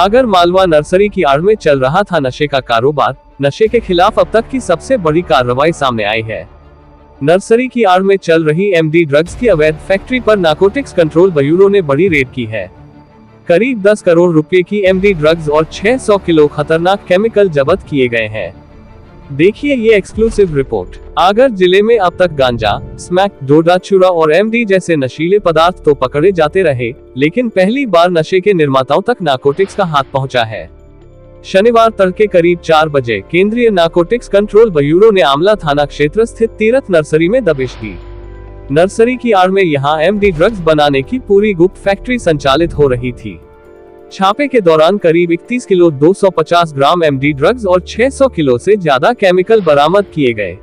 Agar Malwa nursery की आड़ में चल रहा था नशे का कारोबार। नशे के खिलाफ अब तक की सबसे बड़ी कार्रवाई सामने आई है। नर्सरी की आड़ में चल रही एमडी ड्रग्स की अवैध फैक्ट्री पर नारकोटिक्स कंट्रोल ब्यूरो ने बड़ी रेड की है। करीब 10 करोड़ रुपए की एमडी ड्रग्स और 600 किलो खतरनाक केमिकल जब्त किए गए हैं। देखिए ये एक्सक्लूसिव रिपोर्ट। आगर जिले में अब तक गांजा, स्मैक, डोडा चूरा और एमडी जैसे नशीले पदार्थ तो पकड़े जाते रहे, लेकिन पहली बार नशे के निर्माताओं तक नारकोटिक्स का हाथ पहुंचा है। शनिवार तड़के करीब 4 बजे केंद्रीय नारकोटिक्स कंट्रोल ब्यूरो ने आमला थाना क्षेत्र स्थित तीरथ नर्सरी में दबिश दी। नर्सरी की आड़ में यहां एमडी ड्रग्स बनाने की पूरी गुप्त फैक्ट्री संचालित हो रही थी। छापे के दौरान करीब 31 किलो 250 ग्राम एमडी ड्रग्स और 600 किलो से ज्यादा केमिकल बरामद किए गए।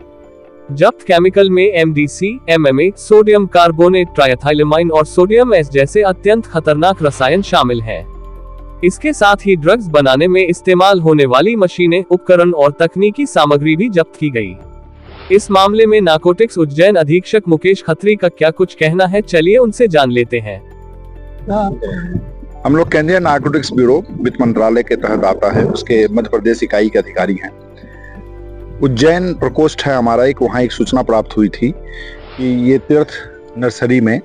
जब्त केमिकल में एमडीसी, एमएमए, सोडियम कार्बोनेट, ट्राइएथाइलेमाइन और सोडियम एस जैसे अत्यंत खतरनाक रसायन शामिल हैं। इसके साथ ही ड्रग्स बनाने में इस्तेमाल होने वाली मशीनें, उपकरण और तकनीकी सामग्री भी जब्त की गई। इस मामले में नारकोटिक्स उज्जैन अधीक्षक मुकेश खत्री का क्या कुछ कहना है, चलिए उनसे जान लेते हैं। हम लोग केंद्रीय नारकोटिक्स ब्यूरो वित्त मंत्रालय के तहत आता है, उसके मध्य प्रदेश इकाई के अधिकारी हैं। उज्जैन प्रकोष्ठ है हमारा एक, वहाँ एक सूचना प्राप्त हुई थी कि ये तीर्थ नर्सरी में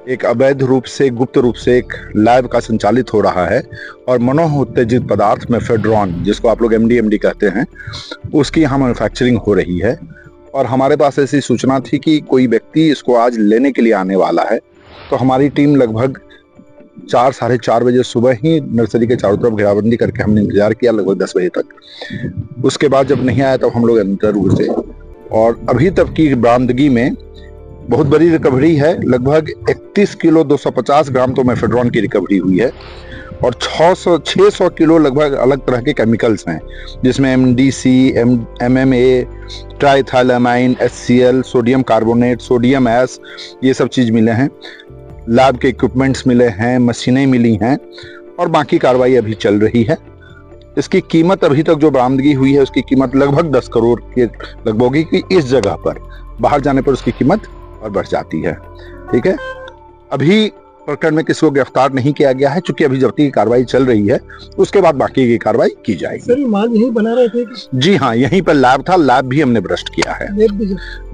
एक अवैध रूप से, गुप्त रूप से एक लैब का संचालित हो रहा है और मनोउत्तेजित पदार्थ मेफेड्रॉन, जिसको आप लोग एमडी कहते हैं, उसकी यहाँ मैन्युफैक्चरिंग हो रही है। और हमारे पास ऐसी सूचना थी कि कोई व्यक्ति इसको आज लेने के लिए आने वाला है, तो हमारी टीम लगभग 4 साढ़े 4 बजे सुबह ही नर्सरी के चारों तरफ घेराबंदी करके हमने इंतजार किया लगभग 10 बजे तक। उसके बाद जब नहीं आया तब हम लोग अंदर घुसे और अभी तक की बरामदगी में बहुत बड़ी रिकवरी है। लगभग 31 किलो 250 ग्राम तो मेफेड्रॉन की रिकवरी हुई है और 600 किलो लगभग अलग तरह के केमिकल्स हैं, जिसमें MDC, MMA, triethylamine, HCl, sodium carbonate, sodium S, ये सब चीज मिले हैं। लैब के इक्विपमेंट्स मिले हैं, मशीनें मिली हैं और बाकी कार्रवाई अभी चल रही है। इसकी कीमत अभी तक जो बरामदगी हुई है उसकी कीमत लगभग 10 करोड़ के लगभग होगी कि इस जगह पर, बाहर जाने पर उसकी कीमत और बढ़ जाती है। ठीक है, अभी प्रकरण में किसी को गिरफ्तार नहीं किया गया है, चूंकि अभी जब्ती की कार्रवाई चल रही है, उसके बाद बाकी की कार्रवाई की जाएगी। सर, ये माल यहीं बना रहे थे? जी हाँ, यहीं पर लैब था, लैब भी हमने भ्रष्ट किया है।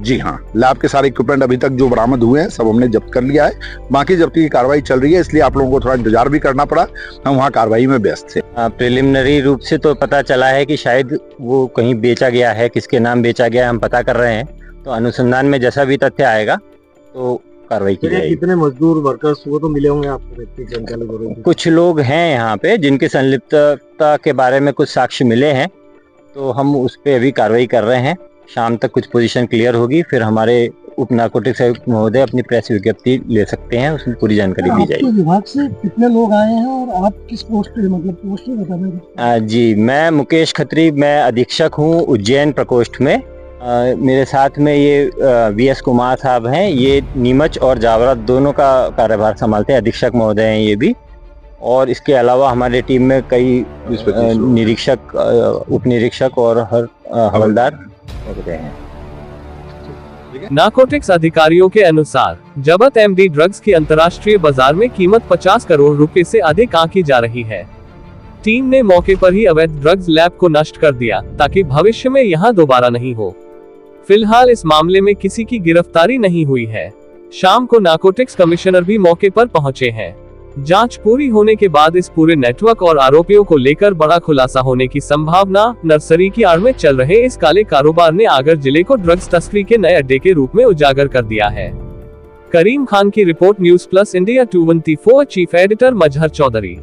जी हाँ, लैब के सारे इक्विपमेंट अभी तक जो बरामद हुए हैं सब हमने जब्त कर लिया है, बाकी जब्ती की कार्रवाई चल रही है, इसलिए आप लोगों को थोड़ा इंतजार भी करना पड़ा, हम वहाँ कार्रवाई में व्यस्त थे। प्रिलिमिनरी रूप से तो पता चला है कि शायद वो कहीं बेचा गया है, किसके नाम बेचा गया है हम पता कर रहे हैं, तो अनुसंधान में जैसा भी तथ्य आएगा तो कार्रवाई की जाएगी। कितने मजदूर वर्कर्स वो तो मिले होंगे आपको? कुछ लोग हैं यहाँ पे जिनके संलिप्तता के बारे में कुछ साक्ष्य मिले हैं, तो हम उस पे अभी कार्रवाई कर रहे हैं। शाम तक कुछ पोजीशन क्लियर होगी, फिर हमारे उप नारकोटिक्स आयुक्त महोदय अपनी प्रेस विज्ञप्ति ले सकते हैं, उसमें पूरी जानकारी दी जाएगी। विभाग से कितने लोग आए हैं और आप किस पोस्ट पे, मतलब पोस्ट पे बता दें? जी, मैं मुकेश खत्री, मैं अधीक्षक हूँ उज्जैन प्रकोष्ठ में। मेरे साथ में ये वीएस कुमार साहब हैं, ये नीमच और जावरा दोनों का कार्यभार संभालते हैं, अधीक्षक महोदय हैं ये भी। और इसके अलावा हमारे टीम में कई निरीक्षक, उप निरीक्षक और हवलदार होते हैं। नारकोटिक्स अधिकारियों के अनुसार जब्त एमडी ड्रग्स की अंतर्राष्ट्रीय बाजार में कीमत 50 करोड़ रुपए से अधिक आंकी जा रही है। टीम ने मौके पर ही अवैध ड्रग्स लैब को नष्ट कर दिया ताकि भविष्य में यहां दोबारा नहीं हो। फिलहाल इस मामले में किसी की गिरफ्तारी नहीं हुई है। शाम को नारकोटिक्स कमिश्नर भी मौके पर पहुंचे हैं। जांच पूरी होने के बाद इस पूरे नेटवर्क और आरोपियों को लेकर बड़ा खुलासा होने की संभावना। नर्सरी की आड़ में चल रहे इस काले कारोबार ने आगर जिले को ड्रग्स तस्करी के नए अड्डे के रूप में उजागर कर दिया है। करीम खान की report, news plus India 214, chief editor Mazhar Chaudhary.